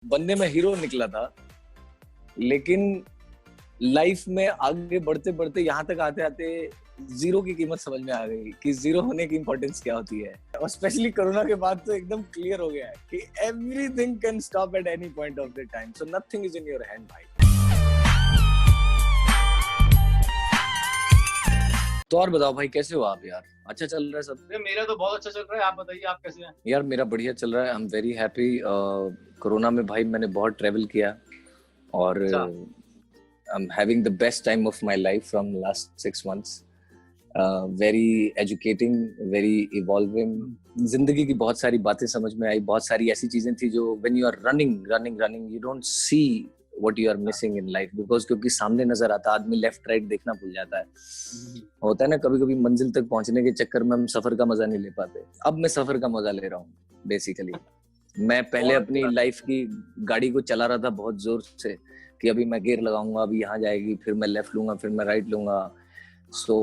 बनने में हीरो निकला था, लेकिन लाइफ में आगे बढ़ते बढ़ते यहाँ तक आते आते जीरो की कीमत समझ में आ गई कि जीरो होने की इंपॉर्टेंस क्या होती है। और स्पेशली कोरोना के बाद तो एकदम क्लियर हो गया है कि everything can stop at any point of the time, so nothing is in your hand भाई। तो और बताओ भाई, कैसे हो आप यार? अच्छा चल रहा है सब? मेरा तो बहुत अच्छा चल रहा है, आप बताइए आप कैसे हैं? यार मेरा बढ़िया चल रहा है, I am very happy. Corona में भाई मैंने बहुत ट्रैवल किया और I'm having the best time of my life from last 6 months. Very educating, very evolving. जिंदगी की बहुत सारी बातें समझ में आई, बहुत सारी ऐसी चीजें थी जो when you are running, you don't see what you are missing in life because क्योंकि सामने नजर आता, आदमी लेफ्ट राइट देखना भूल जाता है। होता है ना कभी-कभी मंजिल तक पहुंचने के चक्कर में हम सफर का मजा नहीं ले पाते। अब मैं सफर का मजा ले रहा हूँ बेसिकली। मैं पहले अपनी लाइफ की गाड़ी को चला रहा था बहुत जोर से कि अभी मैं गियर लगाऊंगा, अभी यहाँ जाएगी, फिर मैं लेफ्ट लूंगा, फिर मैं राइट लूंगा। So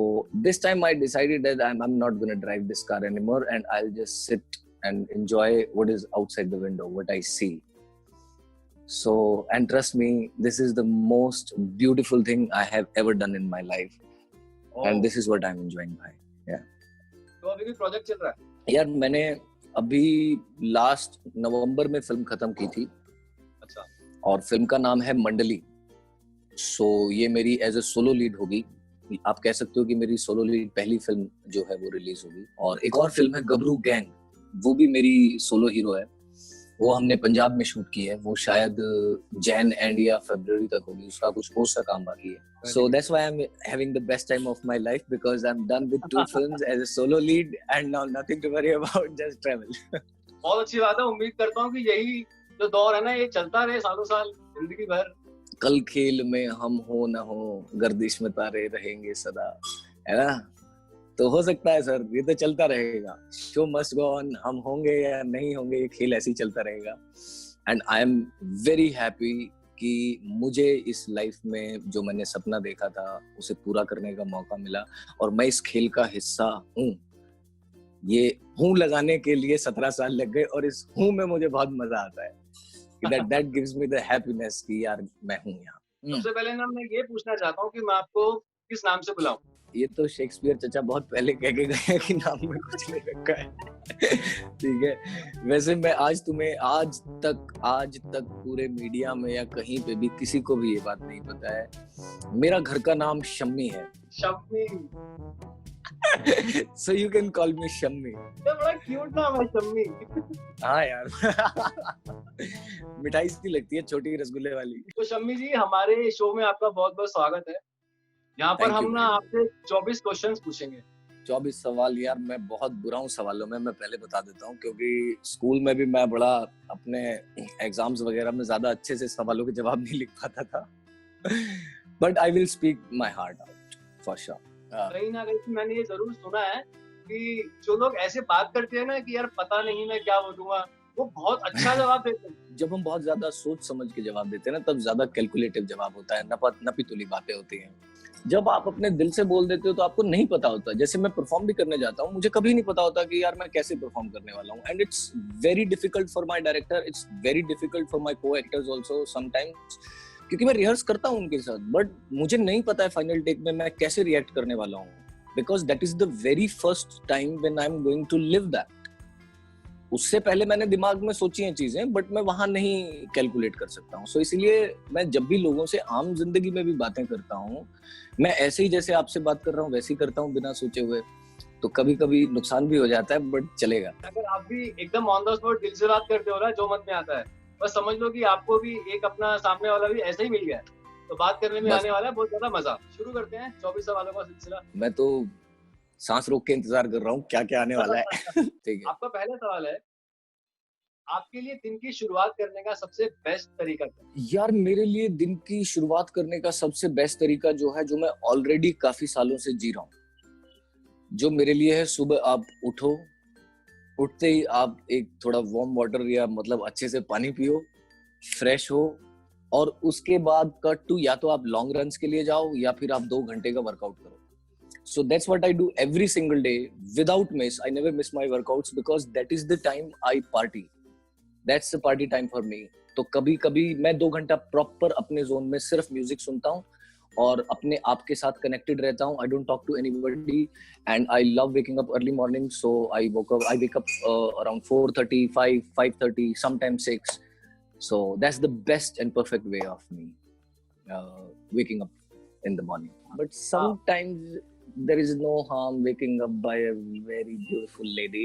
this time I decided that I'm not going to drive this car anymore and I'll just sit and enjoy what is outside the window, what I see. So, and trust me, this is the most beautiful thing I have ever done in my life. And this is what I'm enjoying by. Yeah. तो अभी कोई project चल रहा है? यार मैंने अभी last नवंबर में फिल्म खत्म की थी। अच्छा। और फिल्म का नाम है मंडली। सो ये मेरी एज ए सोलो लीड होगी। आप कह सकते हो कि मेरी सोलो लीड पहली फिल्म जो है वो रिलीज होगी। और एक और फिल्म है गबरू गैंग, वो भी मेरी सोलो हीरो है। वो हमने पंजाब में शूट की है, वो शायद जैन एंड या फरवरी तक होगी, उसका कुछ पोस्ट का काम बाकी है। So that's why I am having the best time of my life because I am done with 2 films as a solo lead and now nothing to worry about, just travel. बहुत अच्छी बात है, उम्मीद करता हूँ कि यही जो दौर है ना ये चलता रहे सालों साल, जिंदगी भर। कल खेल में हम हो न हो, गर्दिश में तारे रहेंगे सदा, है ना? तो हो सकता है सर, ये तो चलता रहेगा। शो मस्ट गो ऑन, हम होंगे या नहीं होंगे, ये खेल ऐसे ही चलता रहेगा। And I am very happy कि मुझे इस लाइफ में जो मैंने सपना देखा था उसे पूरा करने का मौका मिला और मैं इस खेल का हिस्सा हूँ। ये हूँ लगाने के लिए 17 साल लग गए और इस हूँ में मुझे बहुत मजा आता है। That gives me the happiness कि यार मैं हूँ यहाँ। सबसे पहले ना मैं ये पूछना चाहता हूँ कि मैं आपको किस नाम से बुलाऊं? ये तो शेक्सपियर चचा बहुत पहले कह के गए हैं कि नाम में कुछ नहीं रखा है। ठीक है, वैसे मैं आज तक पूरे मीडिया में या कहीं पे भी किसी को भी ये बात नहीं पता है। मेरा घर का नाम शम्मी है। Shammi. So you can call me Shammi. तो बड़ा क्यूट नाम है शम्मी। हाँ यार। मिठाई सी लगती है, छोटी रसगुल्ले वाली। तो शम्मी जी, हमारे शो में आपका बहुत बहुत स्वागत है। यहाँ पर हम ना आपसे 24 क्वेश्चंस पूछेंगे। 24 सवाल? यार मैं बहुत बुरा हूँ सवालों में, मैं पहले बता देता हूँ, क्योंकि स्कूल में भी मैं बड़ा अपने एग्जाम्स वगैरह में ज्यादा अच्छे से सवालों के जवाब नहीं लिख पाता था। But I will speak my heart out for sure. कहीं ना कहीं मैंने ये जरूर सुना है कि जो लोग ऐसे बात करते हैं ना कि यार पता नहीं मैं क्या बोलूंगा, वो बहुत अच्छा जवाब देते हैं। जब हम बहुत ज्यादा सोच समझ के जवाब देते हैं ना, तब ज्यादा कैलकुलेटिव जवाब होता है, नपी तुली बातें होती हैं। जब आप अपने दिल से बोल देते हो तो आपको नहीं पता होता। जैसे मैं परफॉर्म भी करने जाता हूँ, मुझे कभी नहीं पता होता कि यार मैं कैसे परफॉर्म करने वाला हूँ। And it's very difficult for my director, it's very difficult for my को एक्टर्स ऑल्सो समटाइम्स, क्योंकि मैं रिहर्स करता हूँ उनके साथ, बट मुझे नहीं पता है फाइनल टेक में मैं कैसे रिएक्ट करने वाला हूँ, because that is the very first time when I am going to live that. उससे पहले मैंने दिमाग में सोची हैं चीजें, बट मैं वहां नहीं कैलकुलेट कर सकता हूँ। सो इसलिए मैं जब भी लोगों से आम जिंदगी में भी बातें करता हूँ, मैं ऐसे ही जैसे आपसे बात कर रहा हूँ वैसे ही करता हूँ, बिना सोचे हुए। तो कभी कभी नुकसान भी हो जाता है, बट चलेगा। अगर आप भी एकदम ऑन द स्पॉट दिल से बात करते हो ना, जो मन में आता है, बस समझ लो कि आपको भी एक अपना सामने वाला भी ऐसा ही मिल गया है, तो बात करने में आने वाला है बहुत ज्यादा मजा। शुरू करते हैं 24 सवालों का सिलसिला। मैं तो सांस रोक के इंतजार कर रहा हूँ क्या क्या आने वाला है। ठीक है, आपका पहला सवाल है, आपके लिए दिन की शुरुआत करने का सबसे बेस्ट तरीका क्या है? यार मेरे लिए दिन की शुरुआत करने का सबसे बेस्ट तरीका जो है, जो मैं ऑलरेडी काफी सालों से जी रहा हूँ, जो मेरे लिए है, सुबह आप उठो, उठते ही आप एक थोड़ा वार्म वाटर या मतलब अच्छे से पानी पियो, फ्रेश हो, और उसके बाद कट टू या तो आप लॉन्ग रन्स के लिए जाओ या फिर आप 2 घंटे का वर्कआउट करो। So that's what I do every single day without miss. I never miss my workouts because that is the time I party. That's the party time for me. तो कभी कभी मैं 2 घंटा प्रॉपर अपने जोन में सिर्फ music सुनता हूँ और अपने आप के साथ कनेक्टेड रहता हूँ. I don't talk to anybody and I love waking up early morning. So I wake up around 4:30, 5, 5:30, sometimes 6. So that's the best and perfect way of me waking up in the morning. But sometimes there is no harm waking up by a very beautiful lady.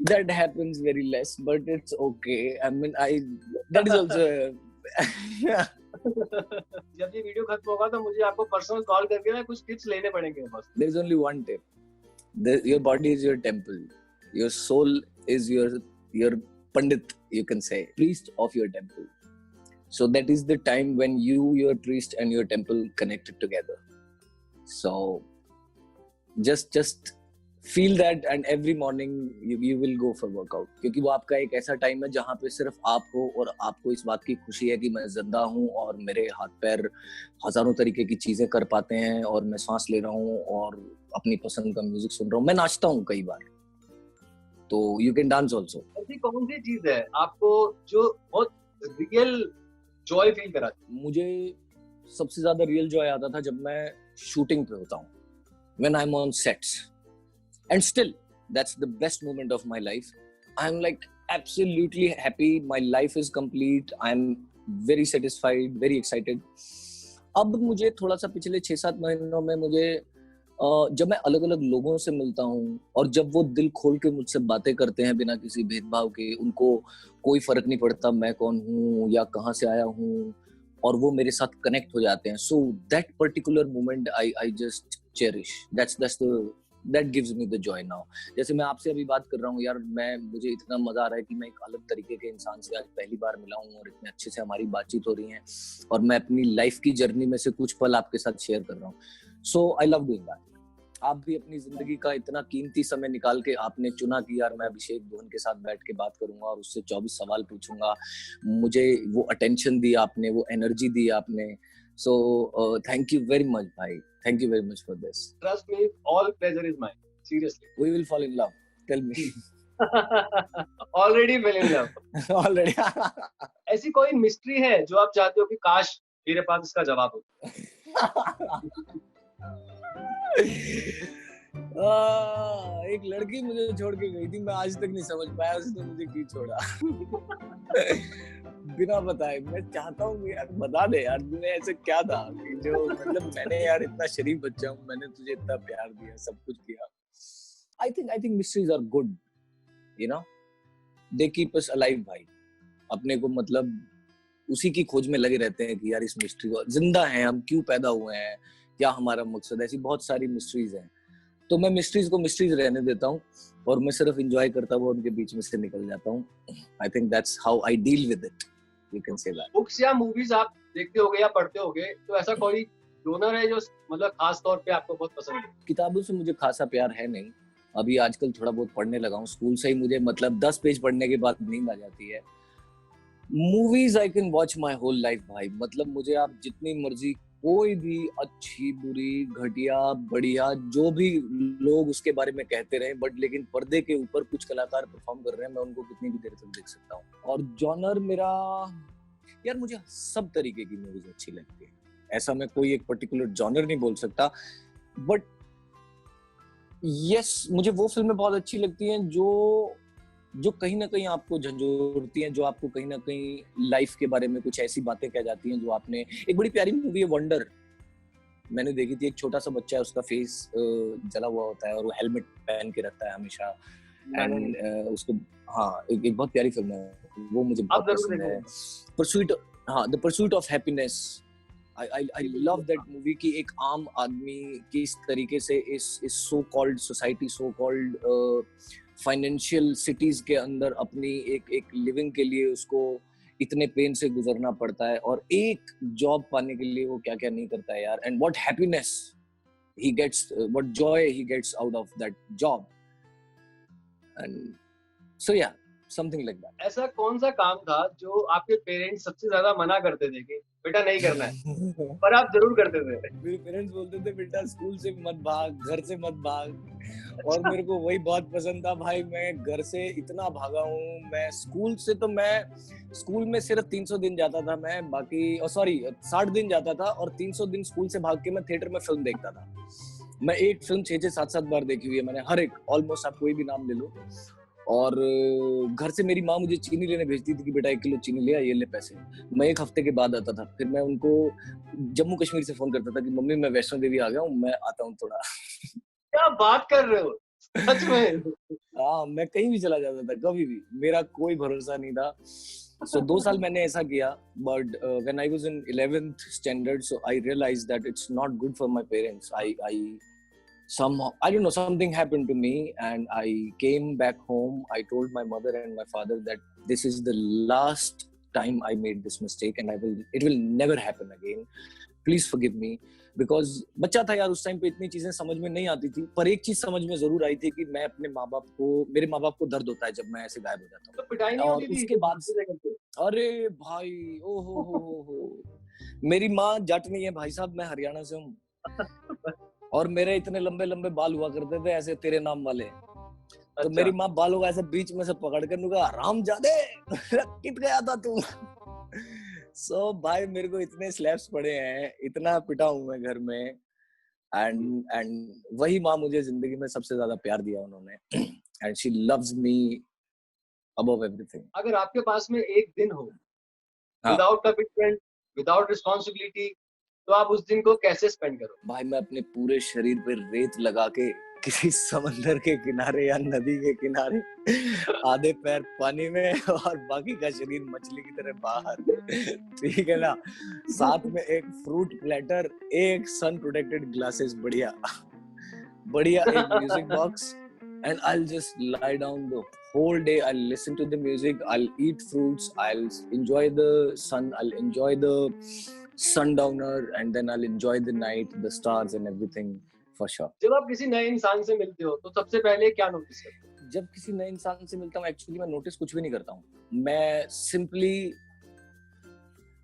That happens very less, but it's okay. I mean, that is also जब ये video खत्म होगा तो मुझे आपको personal call करके ना कुछ टिप्स लेने पड़ेंगे बस. There is only one tip. Your body is your temple. Your soul is your pandit, you can say, priest of your temple. So that is the time when you, your priest and your temple connected together. So just feel that and every morning you will go for workout. क्योंकि वो आपका एक ऐसा time है जहाँ पे सिर्फ आप हो और आपको इस बात की खुशी है कि मैं जिंदा हूँ और मेरे हाथ पैर हजारों तरीके की चीजें कर पाते हैं और मैं सांस ले रहा हूँ और अपनी पसंद का म्यूजिक सुन रहा हूँ. मैं नाचता हूँ कई बार, तो यू कैन डांस ऑल्सो. ऐसी कौन सी चीज है आपको जो बहुत रियल जॉय फील कराती है? मुझे सबसे ज्यादा रियल जॉय आता था जब मैं शूटिंग पे होता हूँ, when I'm on sets. And still, that's the best moment of my life. I'm like absolutely happy. My life is complete. I'm very satisfied, very excited. अब मुझे थोड़ा सा पिछले 6-7 महीनों में मुझे जब मैं अलग अलग लोगों से मिलता हूँ और जब वो दिल खोल के मुझसे बातें करते हैं बिना किसी भेदभाव के, उनको कोई फर्क नहीं पड़ता मैं कौन हूँ या कहाँ से आया हूँ, और वो मेरे साथ कनेक्ट हो जाते हैं. So that particular moment I just cherish. That gives me the joy now. जैसे मैं आपसे अभी बात कर रहा हूँ यार, मुझे इतना मजा आ रहा है कि मैं एक अलग तरीके के इंसान से आज पहली बार मिला हूँ और इतने अच्छे से हमारी बातचीत हो रही है और मैं अपनी लाइफ की जर्नी में से कुछ पल आपके साथ शेयर कर रहा हूँ. सो आई लव डूइंग दैट. आप भी अपनी जिंदगी का इतना कीमती समय निकाल के आपने चुना कि यार मैं अभिषेक धवन के साथ बैठ के बात करूंगा और उससे 24 सवाल पूछूंगा. मुझे वो अटेंशन दी आपने, वो एनर्जी दी आपने. So thank you very much, bhai. Thank you very much for this. Trust me, all pleasure is mine. Seriously. We will fall in love. Tell me. Already fell in love. Already. ऐसी कोई mystery है जो आप चाहते हो कि काश मेरे पास इसका जवाब हो? एक लड़की मुझे छोड़ के गई थी, मैं आज तक नहीं समझ पाया उसने मुझे क्यों छोड़ा. बिना बताए. मैं चाहता हूँ यार बता दे यार, तूने ऐसे क्या था कि जो मतलब मैंने यार इतना शरीफ बच्चा हूँ, मैंने तुझे इतना प्यार दिया, सब कुछ किया. I think mysteries are good, you know, they keep us alive भाई. अपने को मतलब उसी की खोज में लगे रहते हैं कि यार इस मिस्ट्री को, जिंदा हैं हम, क्यों पैदा हुए हैं, क्या हमारा मकसद. ऐसी बहुत सारी मिस्ट्रीज हैं. तो मैं मिस्ट्रीज को मिस्ट्रीज रहने देता हूँ और मैं सिर्फ एंजॉय करता हुआ उनके बीच में से निकल जाता हूँ. I think that's how I deal with it. You can say that. Books या मूवीज आप देखते होगे या पढ़ते होगे, तो ऐसा कोई डोनर है जो मतलब खास तौर पे आपको बहुत पसंद है? किताबों से मुझे खासा प्यार है नहीं. अभी आजकल थोड़ा बहुत पढ़ने लगा हूँ. स्कूल से ही मुझे मतलब 10 पेज पढ़ने के बाद नींद आ जाती है. Movies I can watch my whole life भाई. मतलब मुझे आप जितनी मर्जी, कोई भी अच्छी बुरी घटिया बढ़िया जो भी लोग उसके बारे में कहते रहे, बट लेकिन पर्दे के ऊपर कुछ कलाकार परफॉर्म कर रहे हैं, मैं उनको कितनी भी देर तक देख सकता हूँ. और जॉनर मेरा यार, मुझे सब तरीके की मूवीज अच्छी लगती है. ऐसा मैं कोई एक पर्टिकुलर जॉनर नहीं बोल सकता, बट यस, मुझे वो फिल्में बहुत अच्छी लगती हैं जो कहीं ना कहीं आपको झंझोड़ती हैं, जो आपको कहीं ना कहीं लाइफ के बारे में कुछ ऐसी बातें कह जाती हैं जो आपने. एक बड़ी प्यारी मूवी है वंडर, मैंने देखी थी. एक छोटा सा बच्चा है, उसका फेस जला हुआ होता है और वो हेलमेट पहन के रहता है हमेशा. एंड उसको एक बहुत प्यारी फिल्म है वो, मुझे बहुत पसंद है. The pursuit of happiness. I love that movie कि एक आम आदमी किस तरीके से इस so called society, so called financial cities के अंदर अपनी एक लिविंग के लिए उसको इतने पेन से गुजरना पड़ता है, और एक जॉब पाने के लिए वो क्या क्या नहीं करता है यार. And what happiness he gets, what joy he gets out of that job. And so yeah, something like that. ऐसा कौन सा काम था जो आपके पेरेंट्स सबसे ज्यादा मना करते थे कि बेटा नहीं करना है, पर आप जरूर करते थे? मेरे पेरेंट्स बोलते थे बेटा स्कूल से मत भाग, घर से मत भाग, और मेरे को वही बहुत पसंद था भाई। मैं घर से इतना भागा हूँ। मैं स्कूल में सिर्फ 300 दिन जाता था मैं, बाकी 60 दिन जाता था, और 300 दिन स्कूल से भाग के मैं थिएटर में फिल्म देखता था। मैं एक फिल्म 6-6, 7-7 बार देखी हुई है मैंने, हर एक, ऑलमोस्ट आप कोई भी नाम ले लो। और घर से मेरी माँ मुझे चीनी लेने भेजती थी कि बेटा 1 किलो चीनी ले आ, ये ले पैसे। मैं 1 हफ्ते के बाद आता था, फिर मैं उनको जम्मू कश्मीर से फोन करता था कि मम्मी मैं वैष्णो देवी आ गया हूँ, मैं आता हूँ थोड़ा। क्या बात कर रहे हो, सच में? हाँ, मैं कहीं भी चला जाता था, कभी भी, मेरा कोई भरोसा नहीं था। So 2 साल मैंने ऐसा किया, but when I was in 11th standard, so I realized that it's not good for my parents. Somehow, I don't know, something happened to me, and I came back home. I told my mother and my father that this is the last time I made this mistake, and it will never happen again. Please forgive me. Because बच्चा था यार, उस time पे इतनी चीजें समझ में नहीं आती थी, पर एक चीज समझ में जरूर आई थी कि मैं अपने मेरे माँ बाप को दर्द होता है जब मैं ऐसे गायब हो जाता हूँ। तो पिटाई नहीं होती थी उसके बाद, अरे भाई, मेरी माँ जट नहीं है भाई साहब, मैं हरियाणा से हूँ। और मेरे इतने लंबे लंबे बाल हुआ करते थे ऐसे तेरे नाम वाले। तो मेरी माँ बालों को ऐसे बीच में से पकड़ कर नुका, हरामजादे कित गया था तू। सो भाई मेरे को इतने स्लैप्स पड़े हैं, इतना पिटा हूं मैं घर में, एंड वही माँ मुझे जिंदगी में सबसे ज्यादा प्यार दिया उन्होंने, and she loves me above everything. अगर आपके पास में एक दिन हो विदाउट कमिटमेंट, विदाउट रिस्पॉन्सिबिलिटी, तो आप उस दिन को कैसे स्पेंड करोगे? भाई मैं अपने पूरे शरीर पे रेत लगा के किसी समंदर के किनारे या नदी के किनारे, आधे पैर पानी में और बाकी का शरीर मछली की तरह बाहर, ठीक है ना, साथ में एक फ्रूट प्लेटर, एक सन प्रोटेक्टेड ग्लासेस, बढ़िया बढ़िया, एक music box, and I'll just lie down the whole day. I'll listen to the music, I'll eat fruits, I'll enjoy the sun, I'll enjoy the sundowner, and then I'll enjoy the night, the stars and everything for sure. जब आप किसी नए इंसान से मिलते हो तो सबसे पहले क्या नोटिस करते हो? जब किसी नए इंसान से मिलता हूँ, एक्चुअली मैं नोटिस कुछ भी नहीं करता हूँ। मैं simply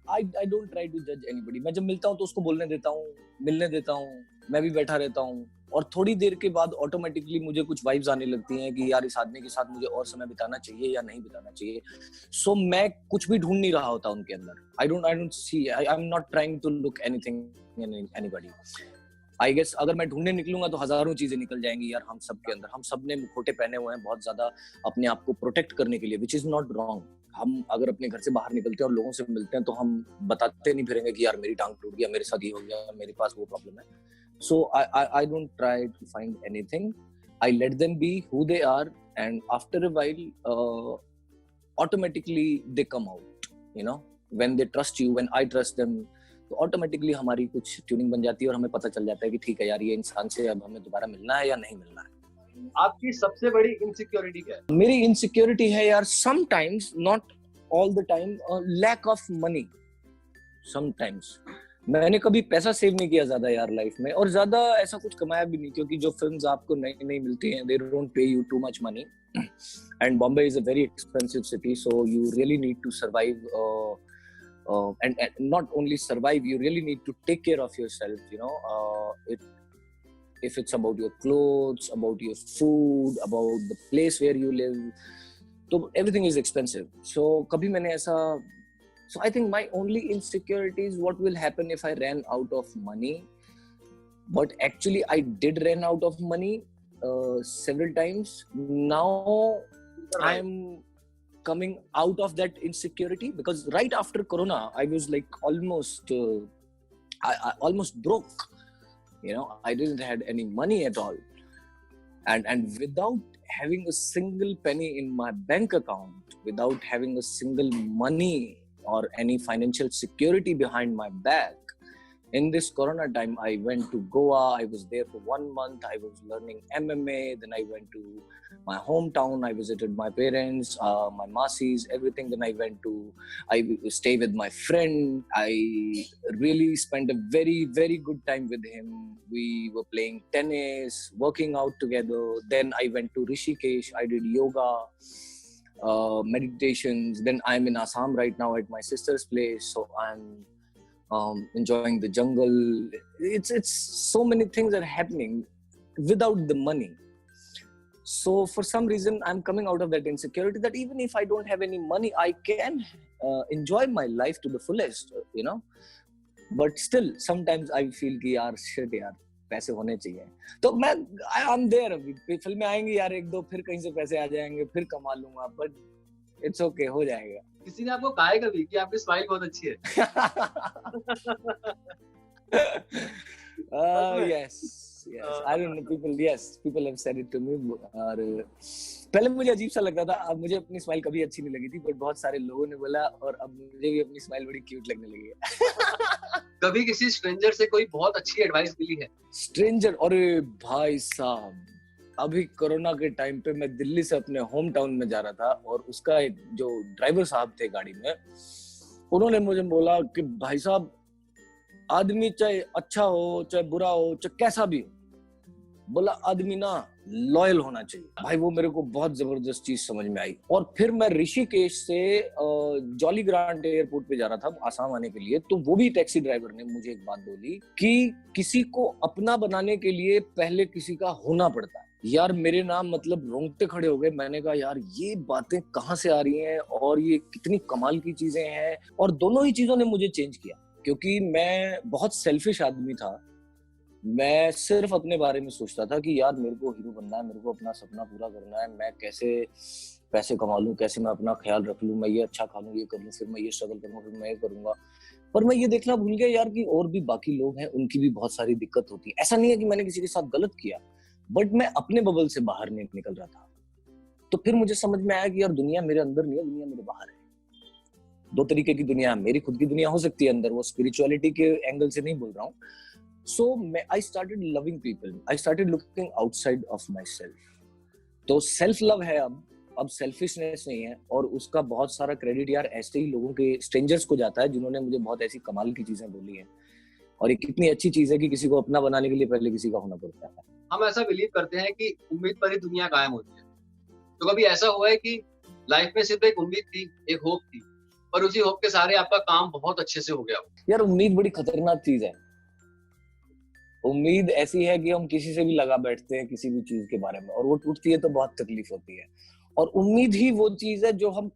I don't try to judge anybody. मैं जब मिलता हूँ तो उसको बोलने देता हूँ, मिलने देता हूँ, मैं भी बैठा रहता हूँ, और थोड़ी देर के बाद ऑटोमेटिकली मुझे कुछ वाइब्स आने लगती हैं कि यार इस आदमी के साथ मुझे और समय बिताना चाहिए या नहीं बिताना चाहिए। सो मैं कुछ भी ढूंढ नहीं रहा होता उनके अंदर। I don't see, I am not trying to look anything in anybody. I guess अगर मैं ढूंढने निकलूंगा तो हजारों चीजें निकल जाएंगी यार हम सब के अंदर। हम सब ने मुखौटे पहने हुए हैं बहुत ज्यादा अपने आप को प्रोटेक्ट करने के लिए, विच इज नॉट रॉन्ग। हम अगर अपने घर से बाहर निकलते हैं और लोगों से मिलते हैं तो हम बताते नहीं फिरेंगे कि यार मेरी टांग टूट गया, मेरे साथ ये हो गया, मेरे पास वो प्रॉब्लम है। So I don't try to find anything. I let them be who they are, and after a while, automatically they come out. You know, when they trust you, when I trust them, तो automatically हमारी कुछ tuning बन जाती है और हमें पता चल जाता है कि ठीक है यार ये इंसान से अब हमें दोबारा मिलना है या नहीं मिलना है। आपकी सबसे बड़ी इनसिक्योरिटी क्या है? मेरी इनसिक्योरिटी है यार, sometimes, not all the time, lack of money. Sometimes मैंने कभी पैसा सेव नहीं किया ज्यादा यार लाइफ में, और ज्यादा ऐसा कुछ कमाया भी नहीं, क्योंकि जो फिल्म्स आपको नई नई मिलती हैं, they don't pay you too much money, and Bombay is a very expensive city, so you really need to survive, and not only survive, you really need to take care of yourself, you know. If it's about your clothes, about your food, about the place where you live, so everything is expensive. So kabhi maine aisa, so I think my only insecurity is what will happen if I ran out of money. But actually I did run out of money several times. Now I'm coming out of that insecurity, because right after Corona I was like almost I almost broke, you know. I didn't had any money at all, and without having a single penny in my bank account, without having a single money or any financial security behind my back, in this Corona time I went to Goa. I was there for 1 month. I was learning MMA. Then I went to my hometown. I visited my parents, my masis, everything. Then I stayed with my friend. I really spent a very, very good time with him. We were playing tennis, working out together. Then I went to Rishikesh. I did yoga. meditations. Then I'm in Assam right now at my sister's place, so I'm enjoying the jungle. It's so many things are happening without the money. So for some reason, I'm coming out of that insecurity that even if I don't have any money, I can enjoy my life to the fullest, you know. But still, sometimes I feel कि यार shit यार पैसे होने चाहिए. तो I'm there अभी. फिल्में आएंगी यार एक दो, फिर कहीं से पैसे आ जाएंगे, फिर कमा लूंगा. But it's okay, हो जाएगा. किसी ने आपको कहा है कभी कि आपकी स्माइल बहुत अच्छी है? Yes. I don't know, people have said it to me. और पहले मुझे अजीब सा लगता था, अब मुझे अपनी स्माइल कभी अच्छी नहीं लगी थी, बट बहुत सारे लोगों ने बोला और अब मुझे भी अपनी स्माइल बड़ी क्यूट लगने लगी है. कभी किसी स्ट्रेंजर से कोई बहुत अच्छी एडवाइस मिली है? स्ट्रेंजर? अरे भाई साहब, अभी कोरोना के टाइम पे मैं दिल्ली से अपने होम टाउन में जा रहा था और उसका एक जो ड्राइवर साहब थे गाड़ी में, उन्होंने मुझे बोला कि भाई साहब, आदमी चाहे अच्छा हो चाहे बुरा हो चाहे कैसा भी हो, बोला आदमी ना लॉयल होना चाहिए. भाई वो मेरे को बहुत जबरदस्त चीज समझ में आई. और फिर मैं ऋषिकेश से जॉली ग्रांट एयरपोर्ट पे जा रहा था आसाम आने के लिए, तो वो भी टैक्सी ड्राइवर ने मुझे एक बात बोली कि किसी को अपना बनाने के लिए पहले किसी का होना पड़ता है. यार मेरे नाम मतलब रोंगटे खड़े हो गए. मैंने कहा यार ये बातें कहाँ से आ रही हैं और ये कितनी कमाल की चीजें हैं. और दोनों ही चीजों ने मुझे चेंज किया, क्योंकि मैं बहुत सेल्फिश आदमी था. मैं सिर्फ अपने बारे में सोचता था कि यार मेरे को हीरो बनना है, मेरे को अपना सपना पूरा करना है, मैं कैसे पैसे कमा लूं, कैसे मैं अपना ख्याल रख लूं, मैं ये अच्छा खा लूं, ये कर लूं, फिर मैं ये स्ट्रगल करूंगा, फिर मैं ये करूंगा. पर मैं ये देखना भूल गया यार कि और भी बाकी लोग हैं, उनकी भी बहुत सारी दिक्कत होती है. ऐसा नहीं है कि मैंने किसी के साथ गलत किया, बट मैं अपने बबल से बाहर नहीं निकल रहा था. तो फिर मुझे समझ में आया कि यार दुनिया मेरे अंदर नहीं है, दुनिया मेरे बाहर है. दो तरीके की दुनिया है. मेरी खुद की दुनिया हो सकती है अंदर, वो स्पिरिचुअलिटी के एंगल से नहीं बोल रहा हूँ. So I started loving people. I started looking outside of myself. तो सेल्फ लव है अब सेल्फिशनेस नहीं है. और उसका बहुत सारा क्रेडिट यार ऐसे ही लोगों के, स्ट्रेंजर्स को जाता है जिन्होंने मुझे बहुत ऐसी कमाल की चीजें बोली हैं. और ये कितनी अच्छी चीज है कि किसी को अपना बनाने के लिए पहले किसी का होना पड़ता है. हम ऐसा बिलीव करते हैं कि उम्मीद पर ही दुनिया कायम होती है. तो कभी ऐसा हुआ है कि लाइफ में सिर्फ एक उम्मीद थी, एक होप थी, और उसी होप के सहारे आपका काम बहुत अच्छे से हो गया हो? यार उम्मीद बड़ी खतरनाक चीज है. उम्मीद ऐसी है कि हम किसी से भी लगा बैठते हैं किसी भी चीज के बारे में, और वो टूटती है तो बहुत तकलीफ होती है. और उम्मीद ही वो चीज है जो हम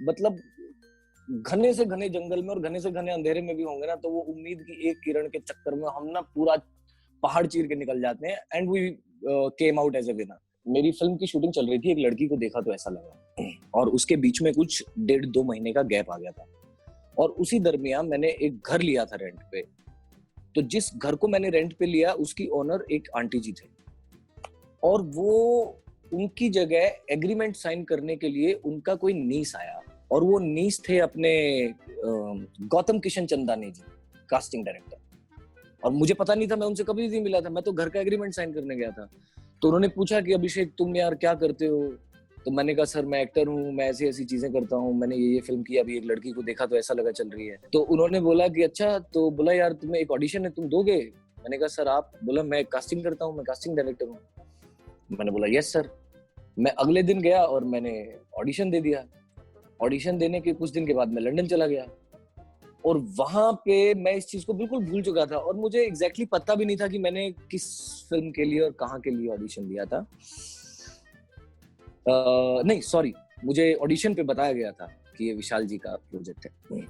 मतलब घने से घने जंगल में और घने से घने अंधेरे में भी होंगे ना, तो वो उम्मीद की एक किरण के चक्कर में हम ना पूरा पहाड़ चीर के निकल जाते हैं. And we came out as a winner. मेरी फिल्म की शूटिंग चल रही थी, एक लड़की को देखा तो ऐसा लगा, और उसके बीच में कुछ 1.5-2 महीने का गैप आ गया था. और उसी दरमियान मैंने एक घर लिया था रेंट पे. तो जिस घर को मैंने रेंट पे लिया उसकी ओनर एक आंटी जी थे, और वो उनकी जगह एग्रीमेंट साइन करने के लिए उनका कोई नीस आया, और वो नीस थे अपने गौतम किशन चंदानी जी, कास्टिंग डायरेक्टर. और मुझे पता नहीं था, मैं उनसे कभी नहीं मिला था, मैं तो घर का एग्रीमेंट साइन करने गया था. तो उन्होंने पूछा कि अभिषेक तुम यार क्या करते हो? तो मैंने कहा सर मैं एक्टर हूँ, मैं ऐसी ऐसी चीजें करता हूँ, मैंने ये फिल्म की, अभी एक लड़की को देखा तो ऐसा लगा चल रही है. तो उन्होंने बोला कि अच्छा, तो बोला यार तुम्हें एक ऑडिशन है, तुम दोगे? मैंने कहा सर आप? बोला मैं कास्टिंग करता हूँ, मैं कास्टिंग डायरेक्टर हूँ. मैंने बोला यस सर. मैं अगले दिन गया और मैंने ऑडिशन दे दिया. ऑडिशन देने के कुछ दिन के बाद मैं लंदन चला गया, और वहां पे मैं इस चीज को बिल्कुल भूल चुका था, और मुझे एग्जैक्टली पता भी नहीं था कि मैंने किस फिल्म के लिए और कहाँ के लिए ऑडिशन दिया था. नहीं सॉरी, मुझे ऑडिशन पे बताया गया था कि ये विशाल जी का प्रोजेक्ट है.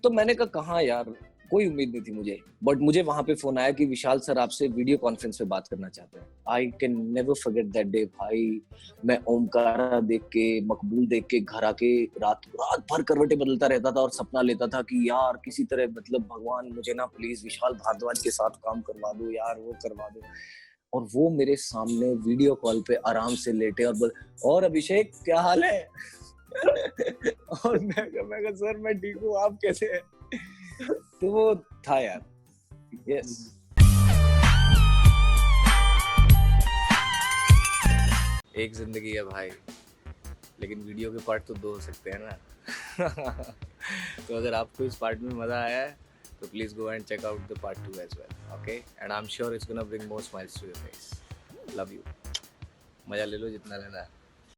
तो मैंने कहा कहाँ यार, कोई उम्मीद नहीं थी मुझे. बट मुझे वहां पे फोन आया कि विशाल सर आपसे वीडियो कॉन्फ्रेंस पे बात करना चाहते हैं. I can never forget that day भाई. मैं ओमकारा देख के, मकबूल देख के घर आके रात भर करवटें बदलता रहता था और सपना लेता था कि यार किसी तरह मतलब भगवान मुझे ना प्लीज विशाल भारद्वाज के साथ काम करवा दो यार, वो करवा दो. और वो मेरे सामने वीडियो कॉल पे आराम से लेटे और अभिषेक क्या हाल है? और मैं कहा सर मैं ठीक हूँ, आप कैसे हैं? तो वो था यार. यस. एक जिंदगी है भाई, लेकिन वीडियो के पार्ट तो 2 हो सकते हैं ना. तो अगर आपको इस पार्ट में मजा आया है तो please go and check out the part 2 as well, okay? And I'm sure it's gonna bring more smiles to your face. Love you. मजा ले लो जितना लेना है.